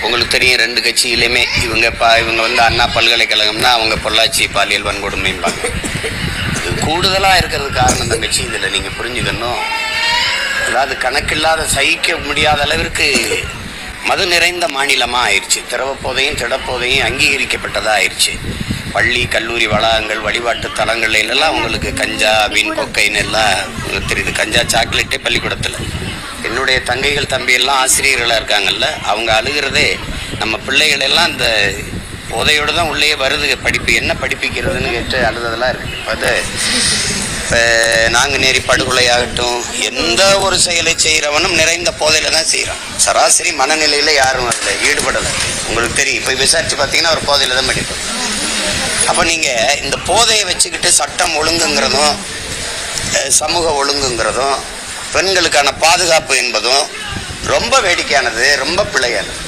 உங்களுக்கு தெரியும் 2 கட்சியிலையுமே இவங்க வந்து அண்ணா பல்கலைக்கழகம்னா அவங்க பொள்ளாச்சி பாலியல் வன்கொடுமைம்பாங்க. இது கூடுதலாக இருக்கிறது காரணம் இந்த கட்சி. இதில் நீங்கள் புரிஞ்சுக்கணும், அதாவது கணக்கில்லாத சகிக்க முடியாத அளவிற்கு மது நிறைந்த மாநிலமாக ஆயிடுச்சு. திரவப்போதையும் திடப்போதையும் அங்கீகரிக்கப்பட்டதாக ஆயிடுச்சு. பள்ளி கல்லூரி வளாகங்கள் வழிபாட்டு தலங்கள்ல எல்லாம் உங்களுக்கு கஞ்சா மீன் கொக்கைன்னு எல்லாம் தெரியுது. கஞ்சா சாக்லேட்டே பள்ளிக்கூடத்தில். என்னுடைய தங்கைகள் தம்பி எல்லாம் ஆசிரியர்களாக இருக்காங்கல்ல, அவங்க அழுகிறதே நம்ம பிள்ளைகள் எல்லாம் இந்த போதையோடு தான் உள்ளே வருது. படிப்பு என்ன படிப்பிக்கிறதுன்னு கேட்டு அழுததெல்லாம் இருக்குது. அது இப்போ நாங்குநேரி படுகொலையாகட்டும், எந்த ஒரு செயலை செய்கிறவனும் நிறைந்த போதையில் தான் செய்கிறான். சராசரி மனநிலையில் யாரும் அதில் ஈடுபடலை. உங்களுக்கு தெரியும், இப்போ விசாரித்து பார்த்தீங்கன்னா ஒரு போதையில் தான் படிப்போம். அப்போ நீங்கள் இந்த போதையை வச்சுக்கிட்டு சட்டம் ஒழுங்குங்கிறதும் சமூக ஒழுங்குங்கிறதும் பெண்களுக்கான பாதுகாப்பு என்பதும் ரொம்ப வேடிக்கையானது, ரொம்ப பிழையானது.